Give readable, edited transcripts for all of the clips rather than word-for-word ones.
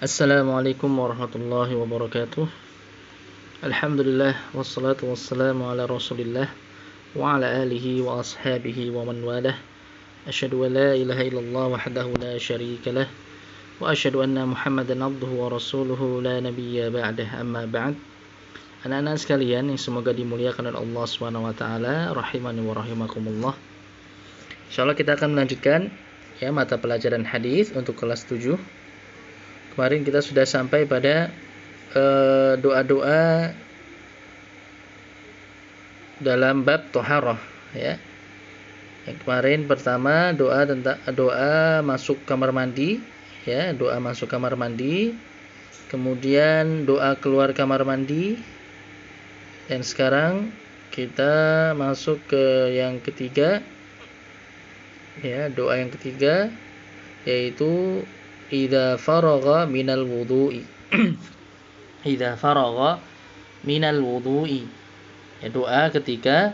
Assalamualaikum warahmatullahi wabarakatuh. Alhamdulillah wassalatu wassalamu ala Rasulillah wa ala alihi wa ashabihi wa man walah. Asyhadu an la ilaha illallah wahdahu la syarika lah wa asyhadu anna Muhammadan abduhu wa rasuluhu la nabiyya ba'dah. Amma ba'd. Anak-anak sekalian yang semoga dimuliakan oleh Allah Subhanahu wa taala, rahimani wa rahimakumullah. Insyaallah kita akan melanjutkan mata pelajaran hadis untuk kelas 7. Kemarin kita sudah sampai pada doa-doa dalam bab thaharah ya. Yang kemarin pertama doa masuk kamar mandi ya, doa masuk kamar mandi. Kemudian doa keluar kamar mandi. Dan sekarang kita masuk ke yang ketiga ya, doa yang ketiga yaitu idza faragha minal wudu'i. Idza faragha minal wudu'i. Ya, doa ketika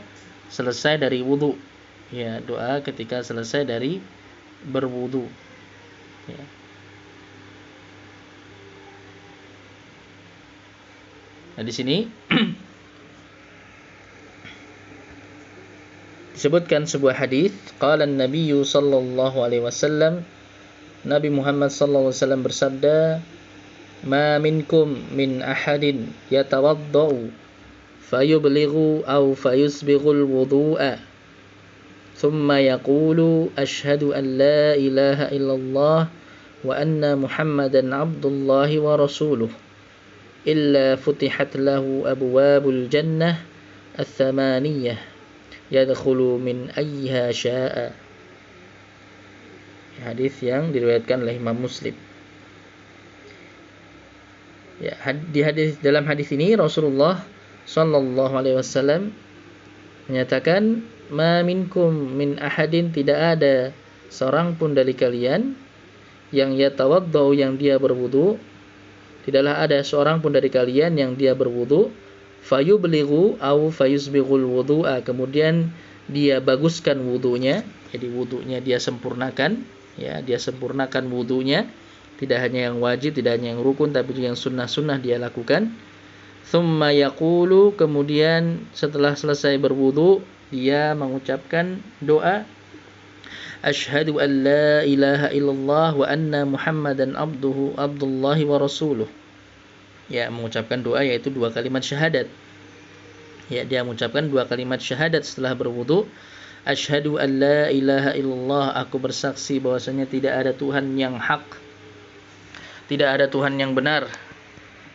selesai dari wudu. Ya, doa ketika selesai dari berwudu. Ya. Nah, di sini disebutkan sebuah hadis, qala an-nabiy sallallahu alaihi wasallam, Nabi Muhammad sallallahu alaihi wasallam bersabda, "Ma minkum min ahadin yatawaddau fayublighu aw fayusbighul wudu'a thumma yaqulu asyhadu an la ilaha illallah wa anna Muhammadan abdullahi wa rasuluh illa futihat lahu abwabul jannah ats-tsamaniyah yadkhulu min ayyiha syaa." Hadis yang diriwayatkan oleh Imam Muslim. Ya, dalam hadis ini Rasulullah sallallahu alaihi wasallam menyatakan, "Ma minkum min ahadin," tidak ada seorang pun dari kalian yang yatawaddau, yang dia berwudu, tidaklah ada seorang pun dari kalian yang dia berwudu, fayublighu au fayusbighul wudu'a, kemudian dia baguskan wudunya, jadi wudunya dia sempurnakan. Ya, dia sempurnakan wudunya, tidak hanya yang wajib, tidak hanya yang rukun, tapi juga yang sunnah-sunnah dia lakukan. Tsumma yaqulu, kemudian setelah selesai berwudu, dia mengucapkan doa, asyhadu an la ilaha illallah wa anna Muhammadan abdullahi wa rasuluh. Ya, mengucapkan doa yaitu dua kalimat syahadat. Ya, dia mengucapkan dua kalimat syahadat setelah berwudu. Asyhadu an la ilaha illallah, aku bersaksi bahwasanya tidak ada Tuhan yang hak, tidak ada Tuhan yang benar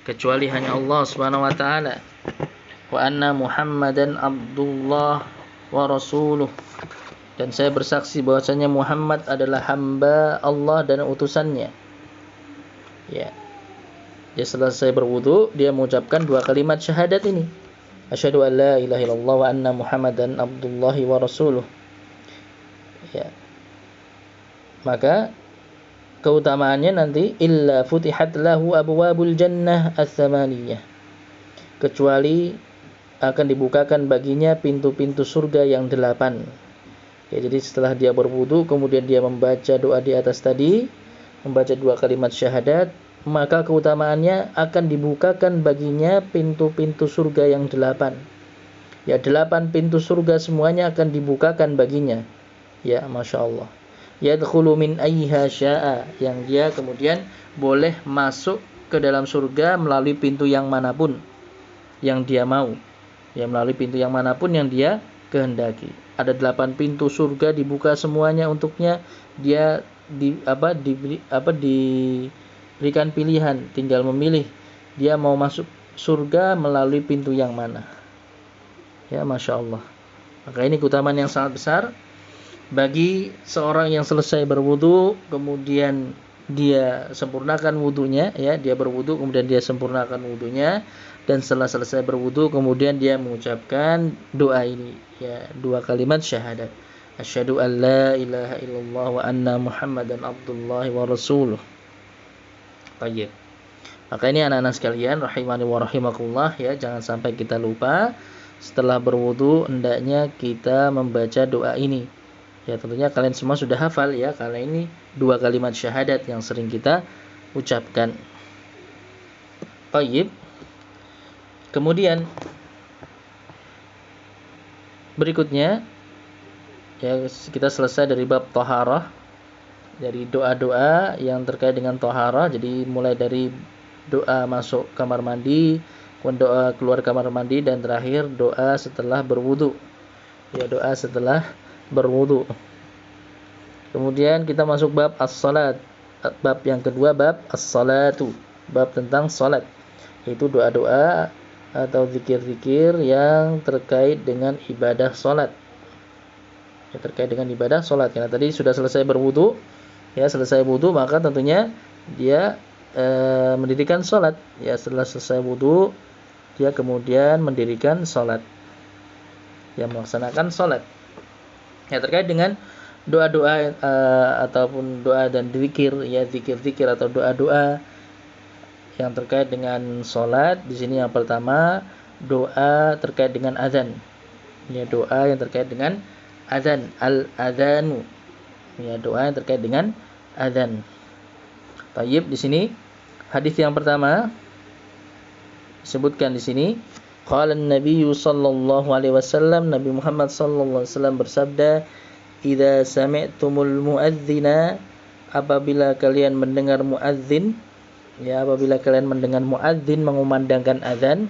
kecuali hanya Allah Subhanahu wa taala. Wa anna Muhammadan abdullah wa rasuluh, dan saya bersaksi bahwasanya Muhammad adalah hamba Allah dan utusannya. Ya. Dia selesai berwudu, dia mengucapkan dua kalimat syahadat ini. Asyhadu an la ilaha illallah wa anna Muhammadan abdullahi wa rasuluh. Ya. Maka keutamaannya nanti illa futihat lahu abwabul jannah ats-tsamaniyah, kecuali akan dibukakan baginya pintu-pintu surga yang 8. Ya, jadi setelah dia berwudu kemudian dia membaca doa di atas tadi, membaca dua kalimat syahadat, maka keutamaannya akan dibukakan baginya pintu-pintu surga yang 8. Ya, 8 pintu surga semuanya akan dibukakan baginya. Ya, Masya Allah. Yadkhulu min ayyiha syaa, yang dia kemudian boleh masuk ke dalam surga melalui pintu yang manapun yang dia mau. Ya, melalui pintu yang manapun yang dia kehendaki. Ada 8 pintu surga dibuka semuanya untuknya. Dia diberikan pilihan, tinggal memilih dia mau masuk surga melalui pintu yang mana. Ya, Masya Allah. Maka ini keutamaan yang sangat besar bagi seorang yang selesai berwudu kemudian dia sempurnakan wudunya. Ya, dia berwudu kemudian dia sempurnakan wudunya, dan setelah selesai berwudu kemudian dia mengucapkan doa ini, ya, dua kalimat syahadat, asyhadu an la ilaha illallah wa anna Muhammadan abdullahi wa rasuluh. Baik. Maka ini anak-anak sekalian rahimani wa rahimakumullah, ya, jangan sampai kita lupa setelah berwudu hendaknya kita membaca doa ini. Ya, tentunya kalian semua sudah hafal ya, karena ini dua kalimat syahadat yang sering kita ucapkan. Tayyib. Kemudian berikutnya ya, kita selesai dari bab taharah, dari doa-doa yang terkait dengan taharah. Jadi mulai dari doa masuk kamar mandi, kemudian doa keluar kamar mandi, dan terakhir doa setelah berwudu. Ya, doa setelah berwudu. Kemudian kita masuk bab as-salat. Bab yang kedua, bab as-salatu, bab tentang salat, yaitu doa-doa atau zikir-zikir yang terkait dengan ibadah salat. Ya, terkait dengan ibadah salat. Karena tadi sudah selesai berwudu, ya, selesai wudu maka tentunya dia mendirikan salat. Ya, setelah selesai wudu dia kemudian mendirikan salat, ya, melaksanakan salat. Ya, terkait dengan doa-doa ataupun doa dan zikir, ya, zikir-zikir atau doa-doa yang terkait dengan salat. Di sini yang pertama, doa terkait dengan azan. Ya, doa yang terkait dengan azan, al-adzanu. Ya, doa yang terkait dengan azan. Tayyib, di sini hadis yang pertama disebutkan di sini, qala an-nabiy sallallahu alaihi wasallam, Nabi Muhammad sallallahu alaihi wasallam bersabda, "Idza sami'tumul muadzina," apabila kalian mendengar muadzin, ya, apabila kalian mendengar muadzin mengumandangkan azan.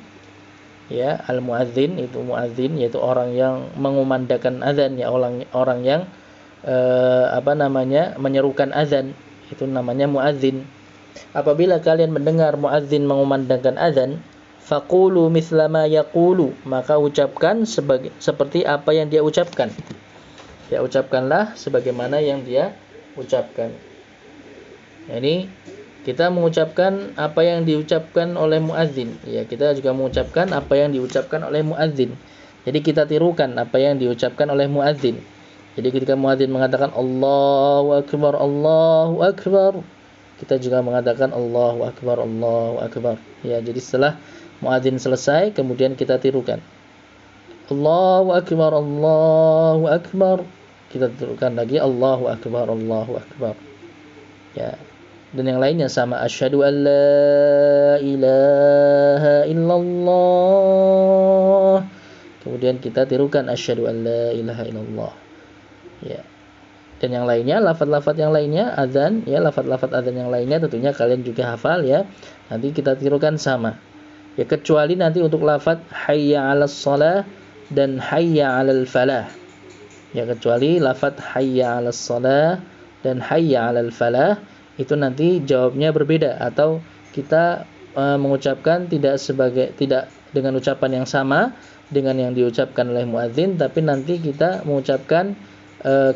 Ya, al-muadzin itu muadzin yaitu orang yang mengumandangkan azan, ya, orang yang menyerukan azan, itu namanya muadzin. Apabila kalian mendengar muadzin mengumandangkan azan, faqulu mithla ma yaqulu, maka ucapkan seperti apa yang dia ucapkan. Ya, ucapkanlah sebagaimana yang dia ucapkan. Ini kita mengucapkan apa yang diucapkan oleh muadzin. Ya, kita juga mengucapkan apa yang diucapkan oleh muadzin. Jadi kita tirukan apa yang diucapkan oleh muadzin. Jadi ketika muadzin mengatakan Allahu Akbar, Allahu Akbar, kita juga mengatakan Allahu Akbar, Allahu Akbar. Ya, jadi setelah muadzin selesai, kemudian kita tirukan Allahu Akbar, Allahu Akbar. Kita tirukan lagi Allahu Akbar, Allahu Akbar. Ya. Dan yang lainnya sama, asyhadu an la ilaha illallah. Kemudian kita tirukan asyhadu an la ilaha illallah. Ya. Dan yang lainnya, lafaz-lafaz yang lainnya azan, ya, lafaz-lafaz azan yang lainnya tentunya kalian juga hafal, ya. Nanti kita tirukan sama. Ya, kecuali nanti untuk lafaz hayya 'alas shalah dan hayya 'alal falah. Ya, kecuali lafaz hayya 'alas shalah dan hayya 'alal falah itu nanti jawabnya berbeda, atau kita mengucapkan tidak dengan ucapan yang sama dengan yang diucapkan oleh muadzin, tapi nanti kita mengucapkan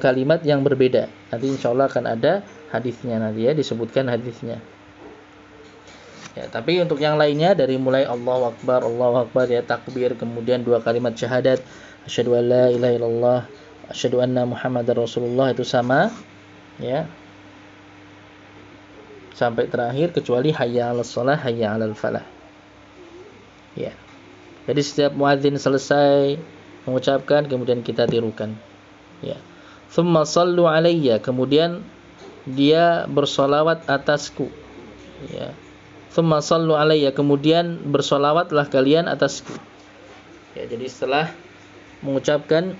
kalimat yang berbeda. Nanti insyaallah akan ada hadisnya, nanti, ya, disebutkan hadisnya. Ya, tapi untuk yang lainnya dari mulai Allahu Akbar, ya, takbir, kemudian 2 kalimat syahadat, asyhadu an la ilaha illallah, asyhadu anna Muhammadar Rasulullah, itu sama, ya, sampai terakhir, kecuali hayya 'alas shalah, hayya 'alal falah. Ya. Jadi setiap muadzin selesai mengucapkan, kemudian kita tirukan. Ya. Tsumma shallu 'alayya, kemudian dia bersolawat atasku. Ya. Tsumma shallu 'alayya, kemudian bersolawatlah kalian atasku. Ya, jadi setelah mengucapkan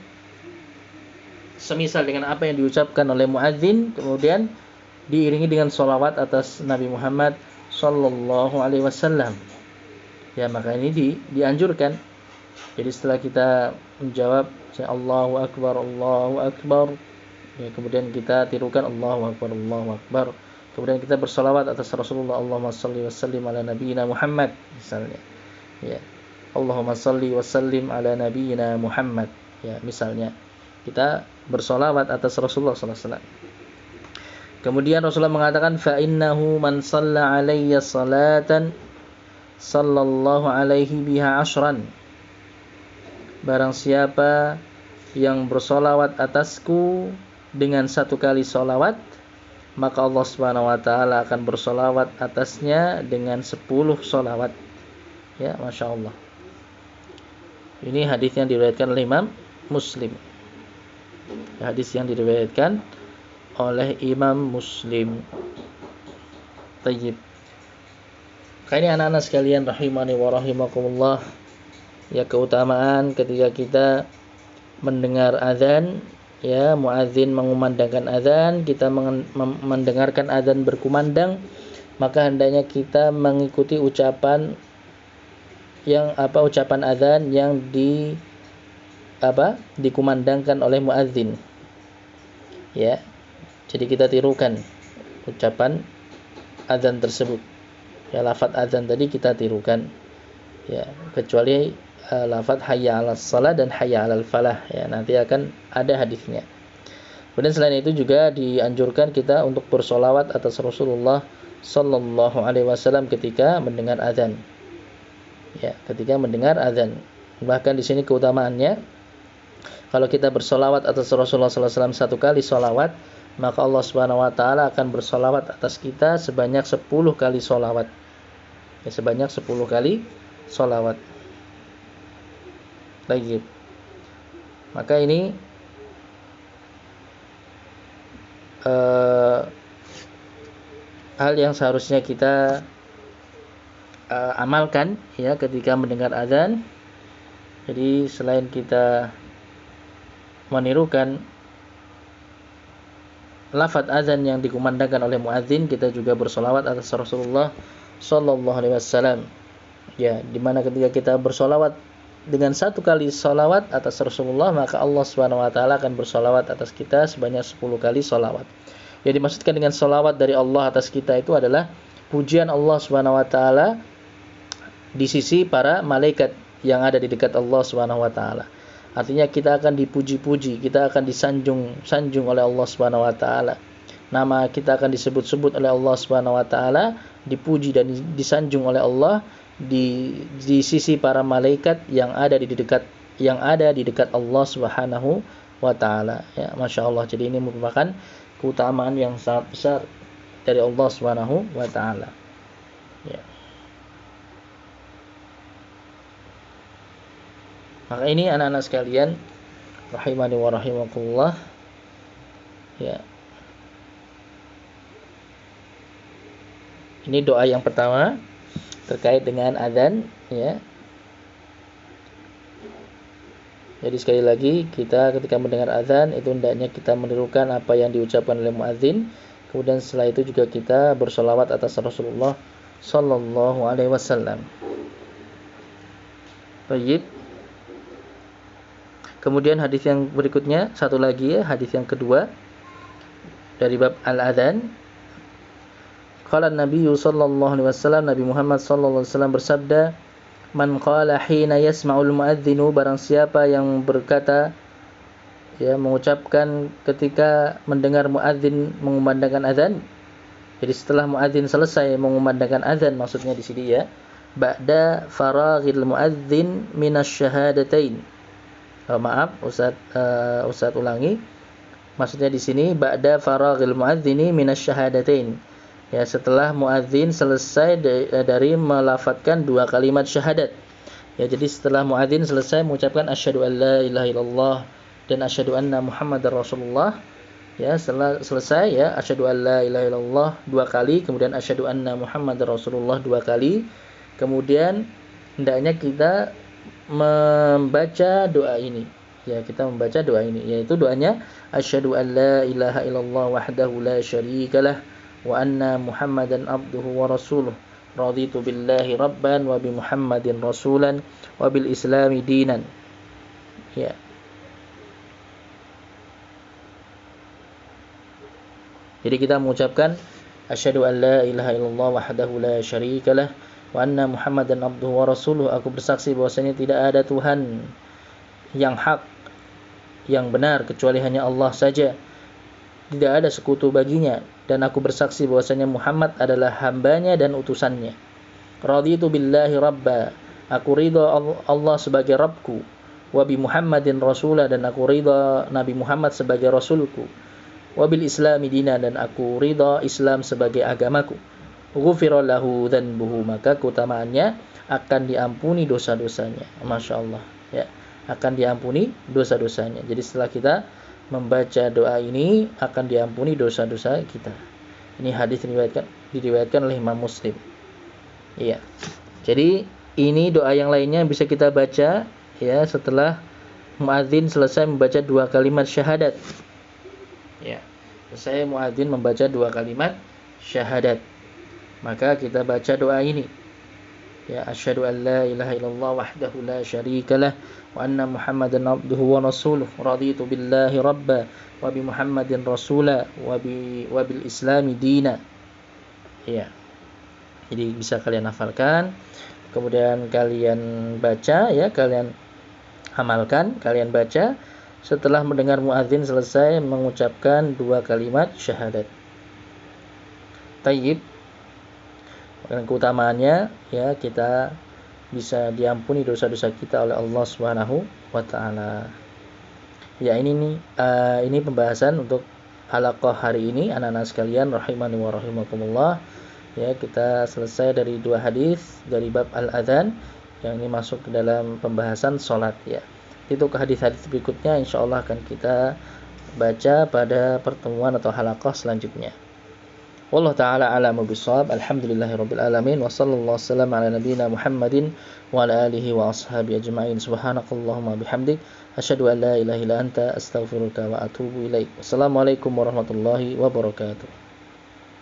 semisal dengan apa yang diucapkan oleh muadzin, kemudian diiringi dengan sholawat atas Nabi Muhammad sallallahu alaihi wasallam. Ya, maka ini dianjurkan. Jadi setelah kita menjawab Allahu Akbar, Allahu Akbar, ya, kemudian kita tirukan Allahu Akbar, Allahu Akbar. Kemudian kita bersolawat atas Rasulullah, Allahumma shalli wa sallim ala nabiyyina Muhammad, misalnya. Ya. Allahumma shalli wa sallim ala nabiyyina Muhammad. Ya, misalnya. Kita bersolawat atas Rasulullah sallallahu alaihi wasallam. Kemudian Rasulullah mengatakan, fa innahu man shalla alayya salatan sallallahu alaihi biha ashran. Barang siapa yang bersolawat atasku dengan 1 kali solawat, maka Allah Subhanahu wa taala akan bersolawat atasnya dengan 10 solawat. Ya, Masya Allah. Ini hadis yang diriwayatkan oleh Imam Muslim. Hadis yang diriwayatkan oleh Imam Muslim. Tayyib. Ini anak-anak sekalian rahimani wa rahimakumullah, ya keutamaan ketika kita mendengar azan, ya muadzin mengumandangkan azan, kita mendengarkan azan berkumandang, maka hendaknya kita mengikuti ucapan azan yang dikumandangkan oleh muadzin. Ya. Jadi kita tirukan ucapan azan tersebut. Ya, lafaz azan tadi kita tirukan. Ya, kecuali lafaz hayya 'alas shalah dan hayya 'alal falah, ya, nanti akan ada hadisnya. Kemudian selain itu juga dianjurkan kita untuk bersolawat atas Rasulullah sallallahu alaihi wasallam ketika mendengar azan. Ya, ketika mendengar azan. Bahkan di sini keutamaannya, kalau kita bersolawat atas Rasulullah sallallahu alaihi wasallam satu kali solawat, maka Allah Subhanahu wa taala akan bersolawat atas kita sebanyak 10 kali solawat. Ya, sebanyak 10 kali solawat. Baik. Maka ini hal yang seharusnya kita amalkan, ya, ketika mendengar azan. Jadi selain kita menirukan lafaz azan yang dikumandangkan oleh muadzin, kita juga bersolawat atas Rasulullah sallallahu alaihi wasallam. Ya, dimana ketika kita bersolawat dengan satu kali solawat atas Rasulullah, maka Allah Subhanahu wa taala akan bersolawat atas kita sebanyak 10 kali solawat. Yang dimaksudkan dengan solawat dari Allah atas kita itu adalah pujian Allah Subhanahu wa taala di sisi para malaikat yang ada di dekat Allah Subhanahu wa taala. Artinya kita akan dipuji-puji, kita akan disanjung oleh Allah Subhanahu wa taala. Nama kita akan disebut-sebut oleh Allah Subhanahu wa taala, dipuji dan disanjung oleh Allah di sisi para malaikat yang ada di dekat Allah Subhanahu wa taala. Ya, Masya Allah. Jadi ini merupakan keutamaan yang sangat besar dari Allah Subhanahu wa taala. Ya. Maka ini anak-anak sekalian rahimani wa rahimakumullah, ya. Ini doa yang pertama terkait dengan azan, ya. Jadi sekali lagi, kita ketika mendengar azan itu hendaknya kita menirukan apa yang diucapkan oleh muadzin. Kemudian setelah itu juga kita bersolawat atas Rasulullah sallallahu alaihi wasallam. Baik. Kemudian hadis yang berikutnya, satu lagi, ya, hadis yang kedua dari bab al-adzan. Qala Nabi sallallahu alaihi wasallam, Nabi Muhammad sallallahu alaihi wasallam bersabda, "Man qala hina yasma'ul muadzinu," barang siapa yang berkata, ya, mengucapkan ketika mendengar muadzin mengumandangkan azan. Jadi setelah muadzin selesai mengumandangkan azan, maksudnya di sini, ya, ba'da faraghil muadzin minasyahadatain. Maaf, Ustaz ulangi. Maksudnya di sini ba'da faraghil muadzini minasyahadatain. Ya, setelah muadzin selesai dari melafadzkan dua kalimat syahadat. Ya, jadi setelah muadzin selesai mengucapkan asyhadu an la ilaha illallah dan asyhadu anna Muhammadar Rasulullah, ya, setelah selesai, ya, asyhadu an la ilaha illallah dua kali, kemudian asyhadu anna Muhammadar Rasulullah dua kali. Kemudian hendaknya kita membaca doa ini. Ya, kita membaca doa ini, yaitu doanya asyhadu an la ilaha illallah wahdahu la syarikalah wa anna Muhammadan abduhu wa rasuluh. Raditu billahi rabban wa bi Muhammadin rasulan wa bil islami dinan. Ya. Jadi kita mengucapkan asyhadu an la ilaha illallah wahdahu la syarikalah wa anna Muhammadan abduhu wa rasuluh. Aku bersaksi bahwasanya tidak ada Tuhan yang hak, yang benar kecuali hanya Allah saja. Tidak ada sekutu baginya, dan aku bersaksi bahwasanya Muhammad adalah hambanya dan utusannya. Raditu billahi rabba. Aku ridha Allah sebagai Rabbku. Wa bi Muhammadin rasulah, dan aku ridha Nabi Muhammad sebagai rasulku. Wa bil islami dina, dan aku ridha Islam sebagai agamaku. Ghufira lahu dzanbuhu, maka keutamaannya akan diampuni dosa-dosanya. Masya Allah, ya, akan diampuni dosa-dosanya. Jadi setelah kita membaca doa ini akan diampuni dosa-dosa kita. Ini hadis diriwayatkan oleh Imam Muslim. Iya. Jadi ini doa yang lainnya bisa kita baca ya setelah muadzin selesai membaca 2 kalimat syahadat. Ya. Selesai muadzin membaca 2 kalimat syahadat. Maka kita baca doa ini. Ya, asyhadu an la ilaha illallah wahdahu la syarikalah wa anna Muhammadan abduhu wa rasuluh. Raditu billahi rabba wa bi Muhammadin rasula wa bil islami dina. Ya. Jadi bisa kalian hafalkan, kemudian kalian baca ya, kalian amalkan, kalian baca setelah mendengar muadzin selesai mengucapkan 2 kalimat syahadat. Tayyib. Dan keutamaannya ya kita bisa diampuni dosa-dosa kita oleh Allah Subhanahu wa taala. Ya ini pembahasan untuk halaqah hari ini anak-anak sekalian rahimani wa rahimakumullah. Ya, kita selesai dari 2 hadis dari bab al-adzan yang ini masuk ke dalam pembahasan salat ya. Itu ke hadis-hadis berikutnya insyaallah akan kita baca pada pertemuan atau halaqah selanjutnya. Wallahu ta'ala a'lamu bissawab. Alhamdulillahirabbil alamin wa sallallahu wasallam ala nabiyyina Muhammadin wa ala alihi wa ashabi ajma'in. Subhanakallahumma bihamdik asyhadu an la ilaha illa anta astaghfiruka wa atubu ilaik. Wassalamualaikum warahmatullahi wabarakatuh.